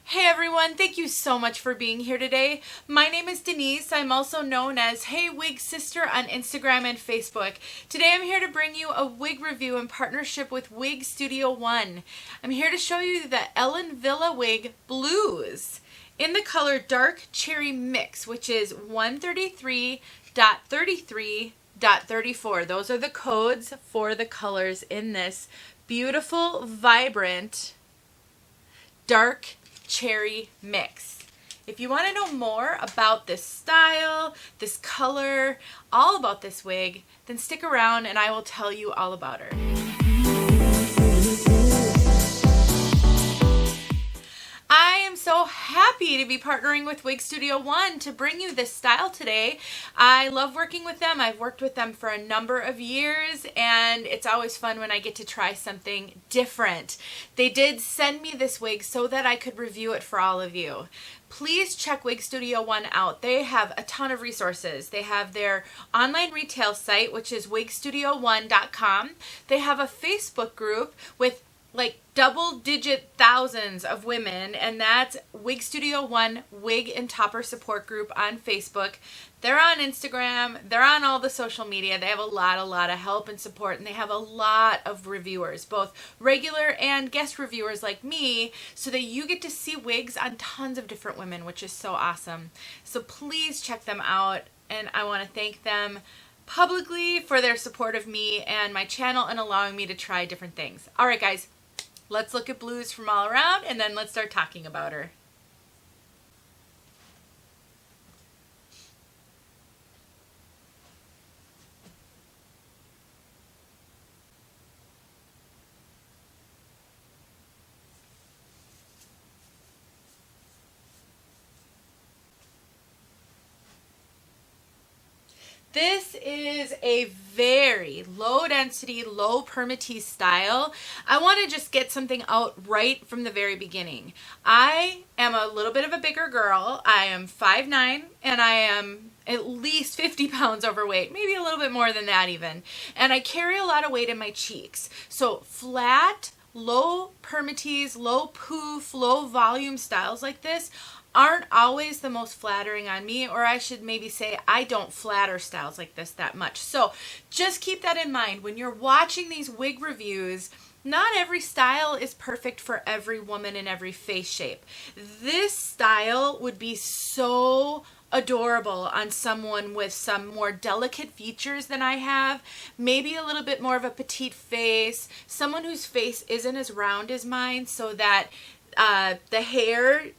Hey everyone, thank you so much for being here today. My name is Denise. I'm also known as Hey Wig Sister on Instagram and Facebook. Today I'm here to bring you a wig review in partnership with Wig Studio One. I'm here to show you the Ellen Villa wig Blues in the color Dark Cherry Mix, which is 133.33.34. Those are the codes for the colors in this beautiful, vibrant, dark cherry mix. If you want to know more about this style, this color, all about this wig, then stick around and I will tell you all about her. I am so happy to be partnering with Wig Studio One to bring you this style today. I love working with them. I've worked with them for a number of years and it's always fun when I get to try something different. They did send me this wig so that I could review it for all of you. Please check Wig Studio One out. They have a ton of resources. They have their online retail site, which is wigstudio1.com. They have a Facebook group with like double-digit thousands of women, and that's Wig Studio One Wig and Topper Support Group on Facebook. They're on Instagram. They're on all the social media. They have a lot of help and support, and they have a lot of reviewers, both regular and guest reviewers like me, so that you get to see wigs on tons of different women, which is so awesome. So please check them out, and I want to thank them publicly for their support of me and my channel and allowing me to try different things. All right, guys. Let's look at Blues from all around and then let's start talking about her. This is a very low density, low permatease style. I want to just get something out right from the very beginning. I am a little bit of a bigger girl. I am 5'9" and I am at least 50 pounds overweight, maybe a little bit more than that even. And I carry a lot of weight in my cheeks. So flat, low permatease, low poof, low volume styles like this aren't always the most flattering on me, or I should maybe say I don't flatter styles like this that much. So just keep that in mind when you're watching these wig reviews. Not every style is perfect for every woman in every face shape. This style would be so adorable on someone with some more delicate features than I have, maybe a little bit more of a petite face, someone whose face isn't as round as mine, so that the hair,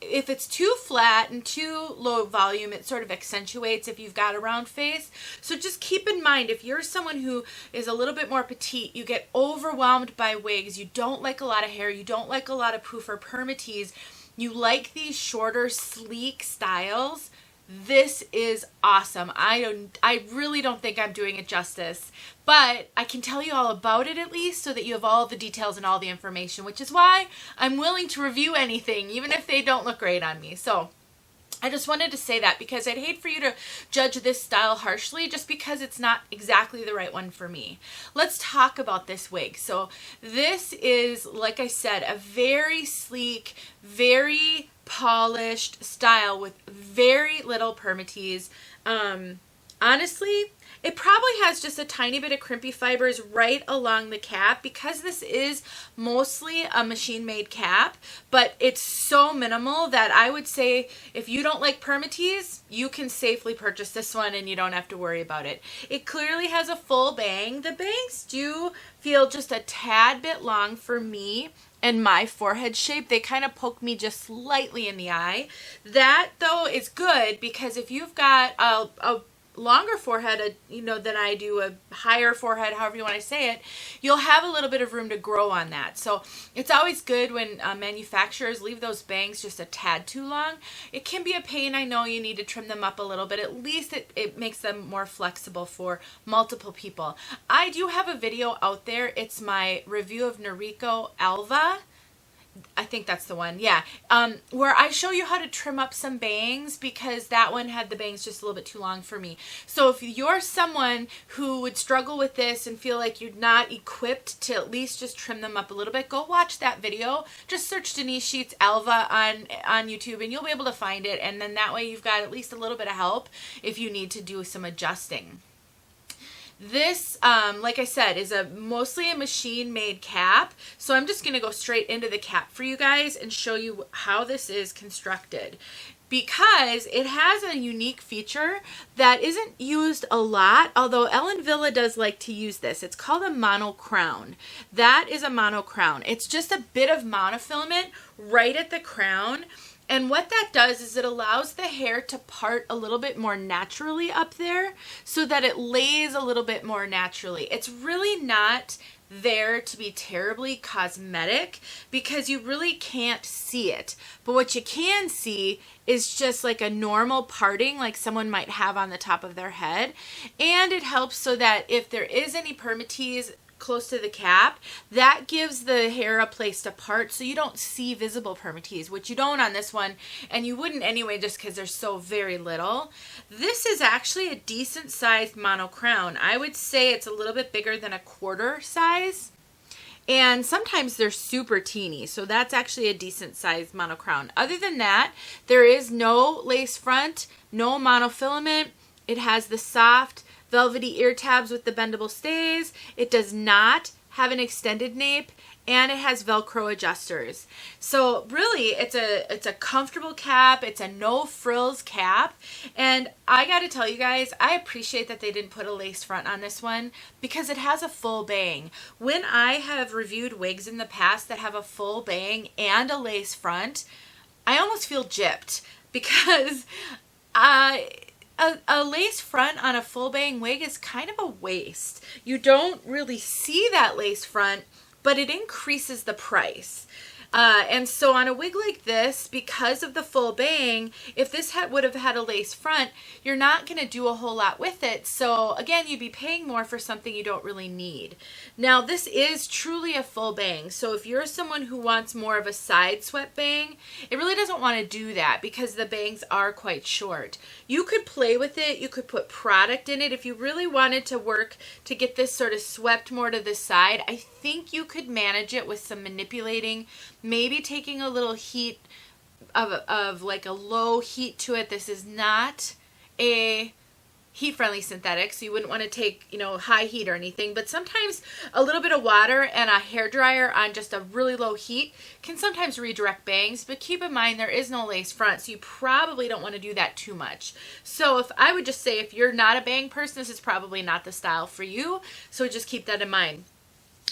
if it's too flat and too low volume, it sort of accentuates if you've got a round face. So just keep in mind, if you're someone who is a little bit more petite, you get overwhelmed by wigs, you don't like a lot of hair, you don't like a lot of poof or permatease, you like these shorter, sleek styles, this is awesome. I really don't think I'm doing it justice, but I can tell you all about it at least so that you have all the details and all the information, which is why I'm willing to review anything, even if they don't look great on me. So I just wanted to say that because I'd hate for you to judge this style harshly just because it's not exactly the right one for me. Let's talk about this wig. So this is, like I said, a very sleek, very polished style with very little permatease. Honestly, it probably has just a tiny bit of crimpy fibers right along the cap because this is mostly a machine-made cap, but it's so minimal that I would say if you don't like permatease, you can safely purchase this one and you don't have to worry about it. It clearly has a full bang. The bangs do feel just a tad bit long for me and my forehead shape. They kind of poke me just slightly in the eye. That though is good because if you've got a longer forehead, than I do, a higher forehead, however you want to say it, you'll have a little bit of room to grow on that. So it's always good when manufacturers leave those bangs just a tad too long. It can be a pain. I know you need to trim them up a little bit. At least it makes them more flexible for multiple people. I do have a video out there. It's my review of Noriko Alva. I think that's the one, yeah, where I show you how to trim up some bangs, because that one had the bangs just a little bit too long for me. So if you're someone who would struggle with this and feel like you're not equipped to at least just trim them up a little bit, go watch that video. Just search Denise Sheets Alva on YouTube and you'll be able to find it, and then that way you've got at least a little bit of help if you need to do some adjusting. This, like I said, is mostly a machine-made cap, so I'm just going to go straight into the cap for you guys and show you how this is constructed, because it has a unique feature that isn't used a lot, although Wille does like to use this. It's called a mono crown. That is a mono crown. It's just a bit of monofilament right at the crown. And what that does is it allows the hair to part a little bit more naturally up there so that it lays a little bit more naturally. It's really not there to be terribly cosmetic because you really can't see it. But what you can see is just like a normal parting like someone might have on the top of their head. And it helps so that if there is any permatease close to the cap, that gives the hair a place to part so you don't see visible permatease, which you don't on this one, and you wouldn't anyway just because there's so very little. This is actually a decent sized mono crown. I would say it's a little bit bigger than a quarter size, and sometimes they're super teeny, so that's actually a decent sized mono crown. Other than that, there is no lace front, no monofilament. It has the soft velvety ear tabs with the bendable stays. It does not have an extended nape, and it has Velcro adjusters. So really, it's a comfortable cap. It's a no frills cap, and I got to tell you guys, I appreciate that they didn't put a lace front on this one because it has a full bang. When I have reviewed wigs in the past that have a full bang and a lace front, I almost feel gypped because a lace front on a full bang wig is kind of a waste. You don't really see that lace front, but it increases the price. And so on a wig like this, because of the full bang, if this would have had a lace front, you're not going to do a whole lot with it. So again, you'd be paying more for something you don't really need. Now this is truly a full bang. So if you're someone who wants more of a side swept bang, it really doesn't want to do that because the bangs are quite short. You could play with it. You could put product in it. If you really wanted to work to get this sort of swept more to the side, I think you could manage it with some manipulating, maybe taking a little heat of like a low heat to it. This is not a heat-friendly synthetic, so you wouldn't want to take, you know, high heat or anything, but sometimes a little bit of water and a hairdryer on just a really low heat can sometimes redirect bangs, but keep in mind there is no lace front, so you probably don't want to do that too much. So if I would just say if you're not a bang person, this is probably not the style for you, so just keep that in mind.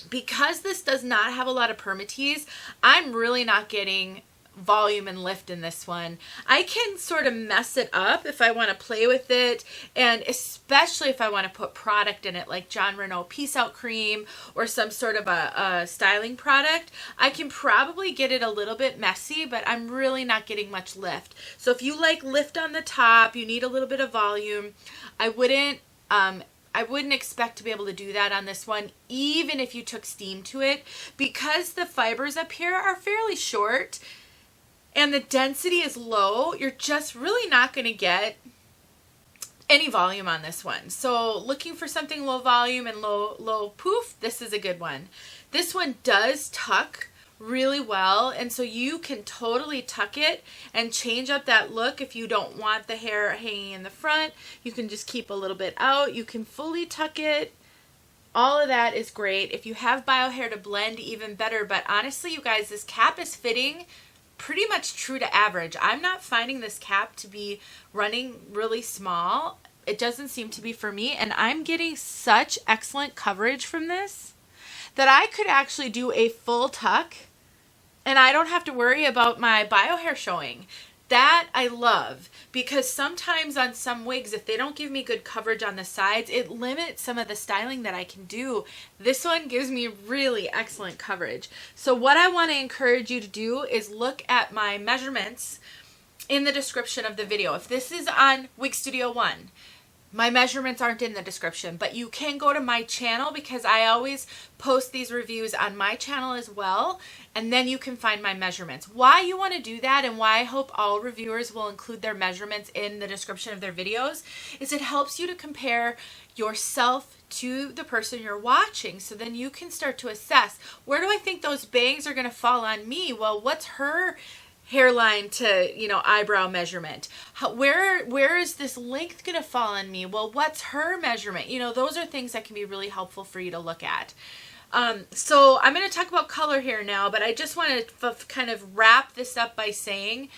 Because this does not have a lot of permatease, I'm really not getting volume and lift in this one. I can sort of mess it up if I want to play with it, and especially if I want to put product in it like John Renault Peace Out Cream or some sort of a styling product. I can probably get it a little bit messy, but I'm really not getting much lift. So if you like lift on the top, you need a little bit of volume, I wouldn't expect to be able to do that on this one, even if you took steam to it, because the fibers up here are fairly short and the density is low. You're just really not going to get any volume on this one. So looking for something low volume and low poof, this is a good one. This one does tuck really well, and so you can totally tuck it and change up that look. If you don't want the hair hanging in the front, you can just keep a little bit out. You can fully tuck it. All of that is great. If you have bio hair to blend, even better. But honestly, you guys, this cap is fitting pretty much true to average. I'm not finding this cap to be running really small. It doesn't seem to be for me, and I'm getting such excellent coverage from this that I could actually do a full tuck and I don't have to worry about my bio hair showing. That I love, because sometimes on some wigs, if they don't give me good coverage on the sides, it limits some of the styling that I can do. This one gives me really excellent coverage. So what I want to encourage you to do is look at my measurements in the description of the video. If this is on Wig Studio 1, My measurements aren't in the description, but you can go to my channel because I always post these reviews on my channel as well, and then you can find my measurements. Why you want to do that, and why I hope all reviewers will include their measurements in the description of their videos, is it helps you to compare yourself to the person you're watching, so then you can start to assess, where do I think those bangs are going to fall on me? Well, what's her hairline to, you know, eyebrow measurement? Where is this length going to fall on me? Well, what's her measurement? You know, those are things that can be really helpful for you to look at. So I'm going to talk about color here now, but I just want to kind of wrap this up by saying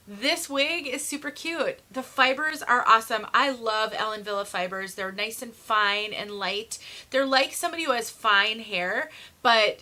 this wig is super cute. The fibers are awesome. I love Ellen Wille fibers. They're nice and fine and light. They're like somebody who has fine hair, but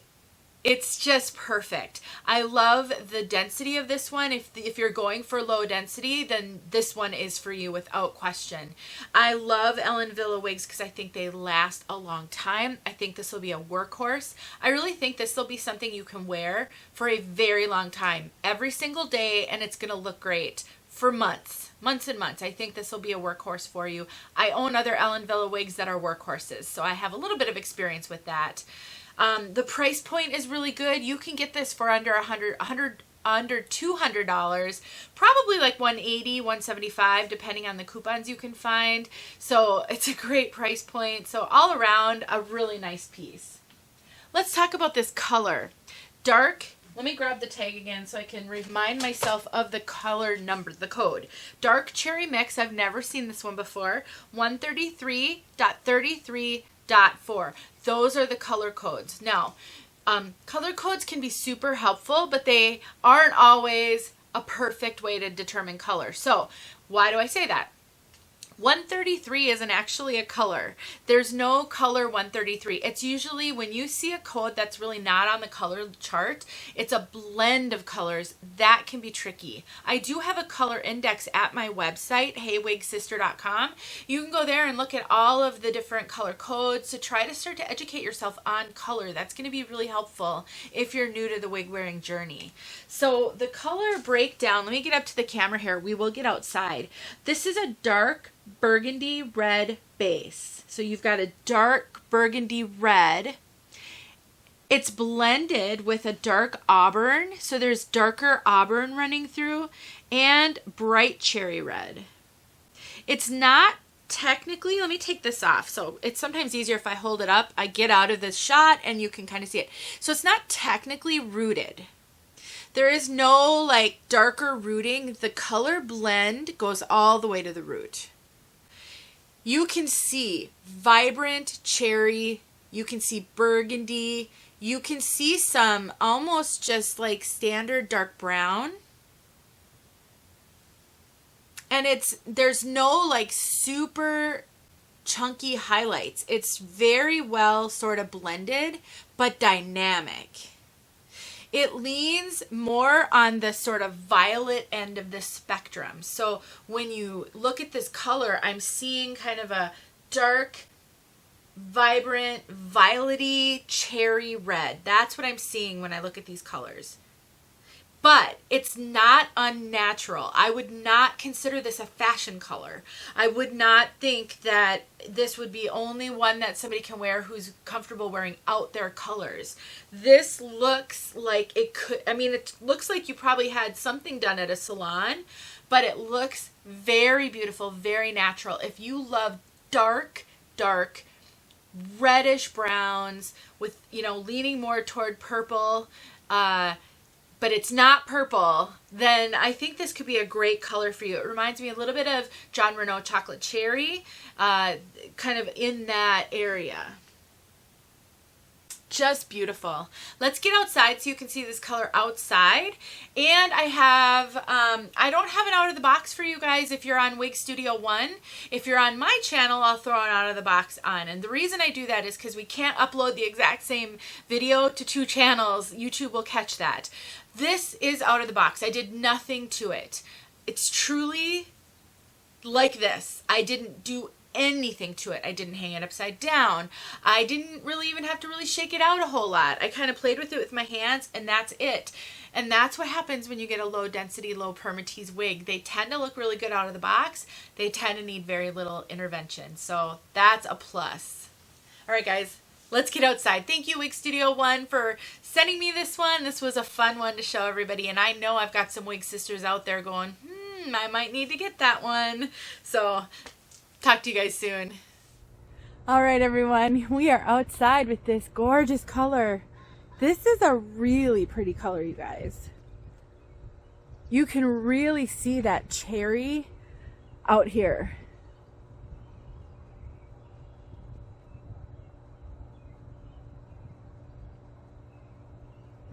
it's just perfect. I love the density of this one. If you're going for low density, then this one is for you without question. I love Ellen Wille wigs because I think they last a long time. I think this will be a workhorse. I really think this will be something you can wear for a very long time, every single day, and it's going to look great for months and months. I think this will be a workhorse for you. I own other Ellen Wille wigs that are workhorses, so I have a little bit of experience with that. The price point is really good. You can get this for under under $200, probably like $180, $175, depending on the coupons you can find. So it's a great price point. So all around, a really nice piece. Let's talk about this color. Dark. Let me grab the tag again so I can remind myself of the color number, the code. Dark Cherry Mix. I've never seen this one before. 133.33.4. Those are the color codes. Now, color codes can be super helpful, but they aren't always a perfect way to determine color. So why do I say that? 133 isn't actually a color. There's no color 133. It's usually when you see a code that's really not on the color chart, it's a blend of colors. That can be tricky. I do have a color index at my website, heywigsister.com. You can go there and look at all of the different color codes to try to start to educate yourself on color. That's going to be really helpful if you're new to the wig wearing journey. So the color breakdown, let me get up to the camera here. We will get outside. This is a dark burgundy red base. So you've got a dark burgundy red. It's blended with a dark auburn. So there's darker auburn running through and bright cherry red. It's not technically, let me take this off. So it's sometimes easier if I hold it up. I get out of this shot and you can kind of see it. So it's not technically rooted. There is no like darker rooting. The color blend goes all the way to the root. You can see vibrant cherry, you can see burgundy, you can see some almost just like standard dark brown. And there's no like super chunky highlights. It's very well sort of blended, but dynamic. It leans more on the sort of violet end of the spectrum. So when you look at this color, I'm seeing kind of a dark, vibrant, violety, cherry red. That's what I'm seeing when I look at these colors. But it's not unnatural. I would not consider this a fashion color. I would not think that this would be only one that somebody can wear who's comfortable wearing out their colors. This looks like it could, I mean, it looks like you probably had something done at a salon, but it looks very beautiful, very natural. If you love dark, reddish browns with, you know, leaning more toward purple, but it's not purple, then I think this could be a great color for you. It reminds me a little bit of John Renault Chocolate Cherry, kind of in that area. Just beautiful. Let's get outside so you can see this color outside. And I don't have an out of the box for you guys if you're on Wig Studio 1. If you're on my channel, I'll throw an out of the box on. And the reason I do that is because we can't upload the exact same video to two channels. YouTube will catch that. This is out of the box. I did nothing to it. It's truly like this. I didn't do anything to it. I didn't hang it upside down. I didn't really even have to really shake it out a whole lot. I kind of played with it with my hands and that's it. And that's what happens when you get a low density, low permatease wig. They tend to look really good out of the box. They tend to need very little intervention. So that's a plus. All right, guys, let's get outside. Thank you, Wig Studio One, for sending me this one. This was a fun one to show everybody. And I know I've got some wig sisters out there going, I might need to get that one. So talk to you guys soon. All right, everyone, we are outside with this gorgeous color. This is a really pretty color, you guys. You can really see that cherry out here.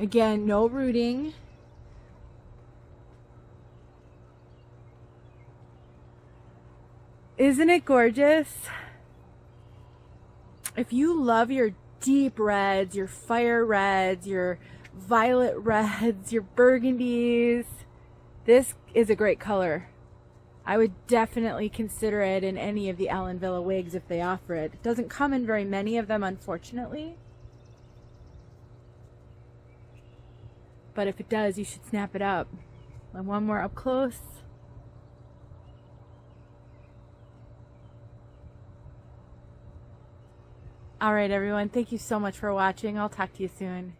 Again, no rooting. Isn't it gorgeous? If you love your deep reds, your fire reds, your violet reds, your burgundies, this is a great color. I would definitely consider it in any of the Allen Villa wigs if they offer it. It doesn't come in very many of them, unfortunately. But if it does, you should snap it up. And one more up close. All right, everyone. Thank you so much for watching. I'll talk to you soon.